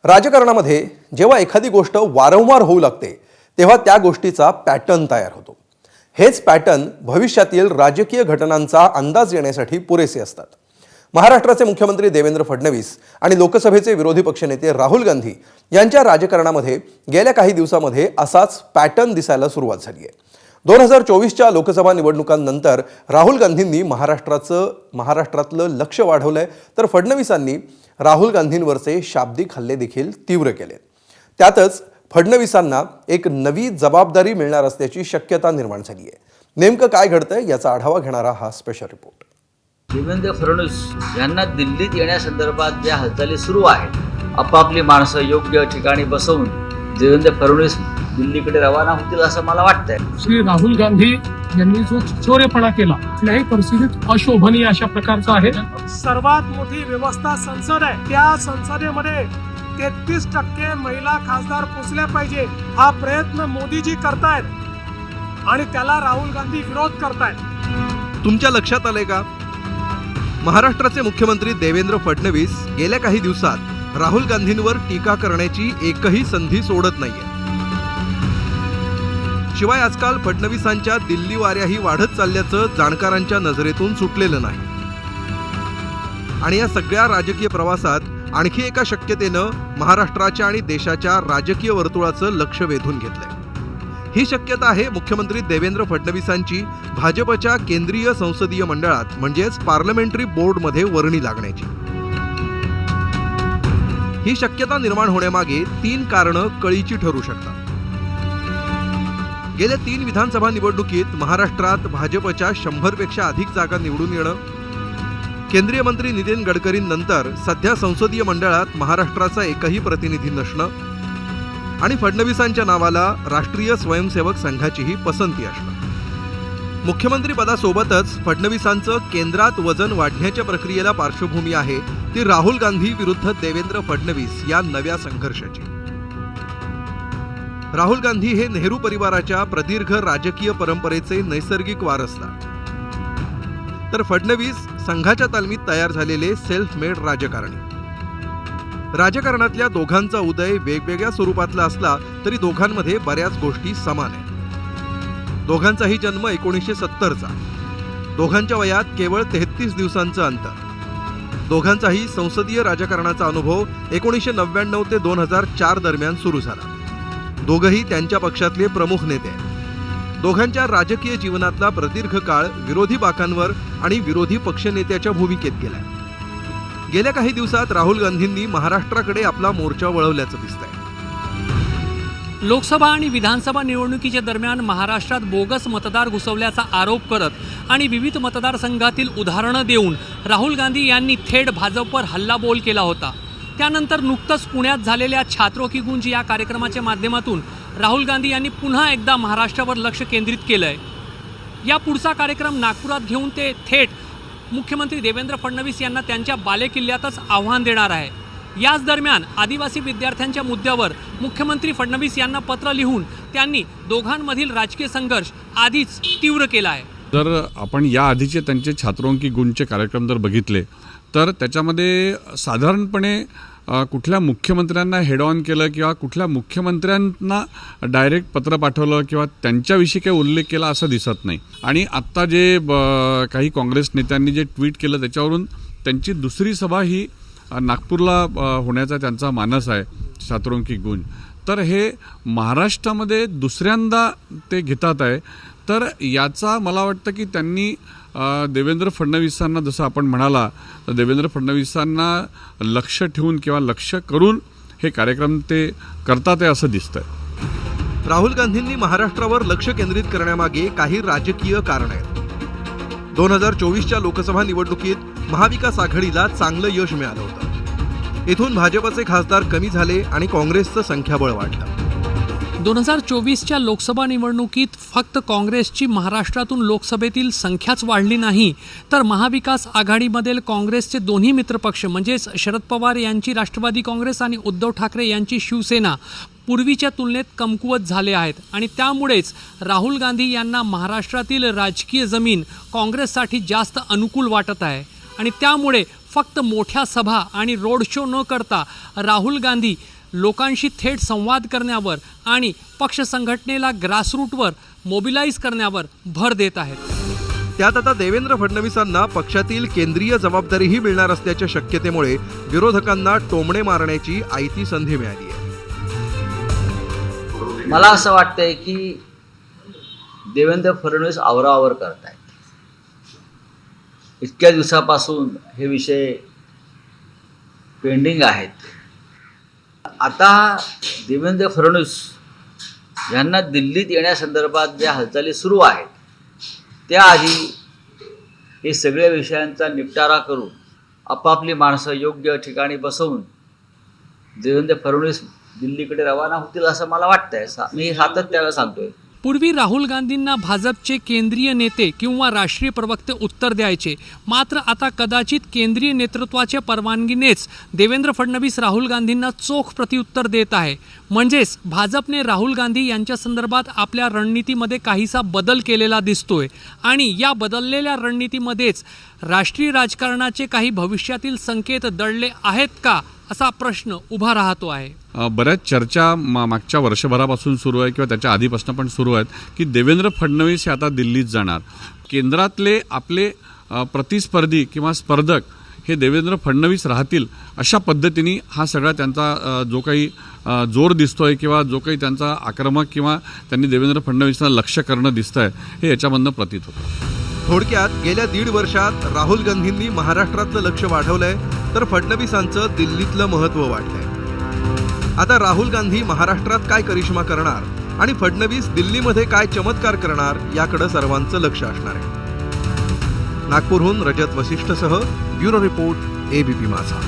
राजकारणामध्ये जेव्हा एखादी गोष्ट वारंवार होऊ लागते तेव्हा त्या गोष्टीचा पॅटर्न तयार होतो। हेच पॅटर्न भविष्यातील राजकीय घटनांचा अंदाज येण्यासाठी पुरेसे असतात। महाराष्ट्राचे मुख्यमंत्री देवेंद्र फडणवीस आणि लोकसभेचे विरोधी पक्षनेते राहुल गांधी यांच्या राजकारणामध्ये गेल्या काही दिवसांमध्ये असाच पॅटर्न दिसायला सुरुवात झाली आहे। 2024च्या लोकसभा निवडणुकांनंतर राहुल गांधींनी महाराष्ट्रातलं लक्ष वाढवलंय, तर फडणवीसांनी राहुल गांधींवरचे शाब्दिक हल्ले देखील तीव्र केले। त्यातच फडणवीसांना एक नवी जबाबदारी मिळणार असल्याची शक्यता निर्माण झाली आहे। नेमकं काय घडतंय याचा आढावा घेणारा हा स्पेशल रिपोर्ट। देवेंद्र फडणवीस यांना दिल्लीत येण्यासंदर्भात ज्या हालचाली सुरू आहेत, आपापली माणसं योग्य ठिकाणी बसवून देवेंद्र फडणवीस दिल्लीकडे रवाना होतील असं मला वाटतंय। श्री राहुल गांधी यांनी जो चोरेपणा केला कुठल्याही परिस्थितीत अशोभनीय अशा प्रकारचा आहे। सर्वात मोठी व्यवस्था संसद आहे, त्या संसदेमध्ये 33% महिला खासदार पोचल्या पाहिजे हा प्रयत्न मोदीजी करतायत आणि त्याला राहुल गांधी विरोध करतायत। तुमच्या लक्षात आलंय का? महाराष्ट्राचे मुख्यमंत्री देवेंद्र फडणवीस गेल्या काही दिवसात राहुल गांधींवर टीका करण्याची एकही संधी सोडत नाहीये। शिवाय आजकाल फडणवीसांच्या दिल्ली वाऱ्याही वाढत चालल्याचं जाणकारांच्या नजरेतून सुटलेलं नाही। आणि या सगळ्या राजकीय प्रवासात आणखी एका शक्यतेनं महाराष्ट्राच्या आणि देशाच्या राजकीय वर्तुळाचं लक्ष वेधून घेतलंय। ही शक्यता आहे मुख्यमंत्री देवेंद्र फडणवीसांची भाजपच्या केंद्रीय संसदीय मंडळात म्हणजेच पार्लमेंटरी बोर्डमध्ये वर्णी लागण्याची। ही शक्यता निर्माण होण्यामागे 3 कारणं कळीची ठरू शकतात। गेल्या 3 विधानसभा निवडणुकीत महाराष्ट्रात भाजपच्या 100 पेक्षा अधिक जागा निवडून येणं, केंद्रीय मंत्री नितीन गडकरींनंतर सध्या संसदीय मंडळात महाराष्ट्राचा एकही प्रतिनिधी नसणं आणि फडणवीसांच्या नावाला राष्ट्रीय स्वयंसेवक संघाचीही पसंती असणं। मुख्यमंत्री पदासोबतच फडणवीसांचं केंद्रात वजन वाढण्याच्या प्रक्रियेला पार्श्वभूमी आहे ती राहुल गांधी विरुद्ध देवेंद्र फडणवीस या नव्या संघर्षाची। राहुल गांधी हे नेहरू परिवाराच्या प्रदीर्घ राजकीय परंपरेचे नैसर्गिक वारसदार, तर फडणवीस संघाच्या तालमीत तयार झालेले सेल्फ मेड राजकारणी। राजकारणातल्या दोघांचा उदय वेगवेगळ्या स्वरूपातला असला तरी दोघांमध्ये बऱ्याच गोष्टी समान आहेत। दोघांचाही जन्म 1970चा, दोघांच्या वयात केवळ 33 दिवसांचं अंतर, दोघांचाही संसदीय राजकारणाचा अनुभव 1999 ते 2004 दरम्यान सुरू झाला। दोघंही त्यांच्या पक्षातले प्रमुख नेते आहेत। दोघांच्या राजकीय जीवनातला प्रदीर्घ काळ विरोधी बाकांवर आणि विरोधी पक्षनेत्याच्या भूमिकेत गेलाय। गेल्या काही दिवसात राहुल गांधींनी महाराष्ट्राकडे आपला मोर्चा वळवल्याचं दिसतंय। लोकसभा आणि विधानसभा निवडणुकीच्या दरम्यान महाराष्ट्रात बोगस मतदार घुसवल्याचा आरोप करत आणि विविध मतदारसंघातील उदाहरणं देऊन राहुल गांधी यांनी थेट भाजपवर हल्लाबोल केला होता। त्यानंतर नुकतंच पुण्यात झालेल्या छात्रों की गूंज या कार्यक्रमाच्या माध्यमातून राहुल गांधी यांनी पुन्हा एकदा महाराष्ट्रावर लक्ष केंद्रित केलंय। या पुढचा कार्यक्रम नागपुरात घेऊन ते थेट मुख्यमंत्री देवेंद्र फडणवीस यांना त्यांच्या बालेकिल्ल्यातच आव्हान देणार आहे। याच दरम्यान आदिवासी विद्यार्थ्यांच्या मुद्द्यावर मुख्यमंत्री फडणवीस यांना पत्र लिहून त्यांनी दोघांमधील राजकीय संघर्ष आधीच तीव्र केला आहे। जर आपण या आधीचे त्यांचे छात्रों की गूंजचे कार्यक्रम जर बघितले तर त्याच्यामध्ये साधारणपणे कुठल्या मुख्यमंत्र्यांना हेड ऑन केलं किंवा कुठल्या मुख्यमंत्र्यांना डायरेक्ट पत्र पाठवलं किंवा त्यांच्याविषयी काही उल्लेख केला असं दिसत नाही। आणि आत्ता जे काही काँग्रेस नेत्यांनी जे ट्विट केलं त्याच्यावरून त्यांची दुसरी सभा ही नागपूरला होण्याचा त्यांचा मानस आहे, छात्रों की गूंज। तर हे महाराष्ट्रामध्ये दुसऱ्यांदा ते घेतात आहे। तर याचा मला वाटतं की त्यांनी देवेंद्र फडणवीसांना, जसं आपण म्हणाला, तर देवेंद्र फडणवीसांना लक्ष ठेवून किंवा लक्ष करून हे कार्यक्रम ते करतात आहे असं दिसतंय। राहुल गांधींनी महाराष्ट्रावर लक्ष केंद्रित करण्यामागे काही राजकीय कारण आहेत। 2024च्या लोकसभा निवडणुकीत महाविकास आघाडीला चांगलं यश मिळालं होतं। इथून भाजपचे खासदार कमी झाले आणि काँग्रेसचं संख्याबळ वाढलं। 2024च्या लोकसभा निवडणुकीत फक्त काँग्रेसची महाराष्ट्रातून लोकसभेतील संख्याच वाढली नाही, तर महाविकास आघाडीमधील काँग्रेसचे दोन्ही मित्रपक्ष म्हणजेच शरद पवार यांची राष्ट्रवादी काँग्रेस आणि उद्धव ठाकरे यांची शिवसेना पूर्वीच्या तुलनेत कमकुवत झाले आहेत। आणि त्यामुळेच राहुल गांधी यांना महाराष्ट्रातील राजकीय जमीन काँग्रेससाठी जास्त अनुकूल वाटत आहे आणि त्यामुळे फक्त मोठ्या सभा आणि रोड शो न करता राहुल गांधी लोकांशी थेट संवाद करण्यावर आणि पक्ष संघटनेला ग्रासरूटवर मोबिलाईज करण्यावर भर देत आहेत. त्यात आता देवेंद्र फडणवीसांना पक्षातील केंद्रीय जबाबदारीही मिळणार असल्याच्या शक्यतेमुळे विरोधकांना टोमणे मारण्याची आयती संधी मिळाली आहे. मला असं वाटतंय की देवेंद्र फडणवीस आवराआवर करतायत. इतक्या दिवसापासून हे विषय पेंडिंग आहेत. आता देवेंद्र फडणवीस यांना दिल्लीत येण्यासंदर्भात ज्या हालचाली सुरू आहेत त्याआधी हे सगळ्या विषयांचा निपटारा करून आपापली माणसं योग्य ठिकाणी बसवून देवेंद्र फडणवीस दिल्लीकडे रवाना होतील असं मला वाटतंय. मी सातत्यानं सांगतोय. पूर्वी राहुल गांधींना भाजपचे केंद्रीय नेते किंवा राष्ट्रीय प्रवक्ते उत्तर द्यायचे, मात्र आता कदाचित केंद्रीय नेतृत्वाच्या परवानगीनेच देवेंद्र फडणवीस राहुल गांधींना चोख प्रत्युत्तर देत आहे. म्हणजेच भाजपने राहुल गांधी यांच्या संदर्भात आपल्या रणनीतीमध्ये काहीसा बदल केलेला दिसतोय आणि या बदललेल्या रणनीतीमध्येच राष्ट्रीय राजकारणाचे काही भविष्यातील संकेत दडले आहेत का असा प्रश्न उभा राहतो आहे. बऱ्याच चर्चा मागच्या वर्षभरापासून सुरू आहे किंवा त्याच्या आधीपासून पण सुरू आहेत की देवेंद्र फडणवीस हे आता दिल्लीत जाणार. केंद्रातले आपले प्रतिस्पर्धी किंवा स्पर्धक हे देवेंद्र फडणवीस राहतील अशा पद्धतीने हा सगळा त्यांचा जो काही जोर दिसतोय किंवा जो काही त्यांचा आक्रमक किंवा त्यांनी देवेंद्र फडणवीसांना लक्ष्य करणं दिसतंय हे याच्यामधनं प्रतीत होतं. थोडक्यात गेल्या 1.5 वर्षात राहुल गांधींनी महाराष्ट्रातलं लक्ष वाढवलंय तर फडणवीसांचं दिल्लीतलं महत्त्व वाढलंय. आता राहुल गांधी महाराष्ट्रात काय करिश्मा करणार आणि फडणवीस दिल्लीमध्ये काय चमत्कार करणार याकडे सर्वांचं लक्ष असणार आहे. नागपूरहून रजत वसिष्ठसह ब्युरो रिपोर्ट, ABP माझा.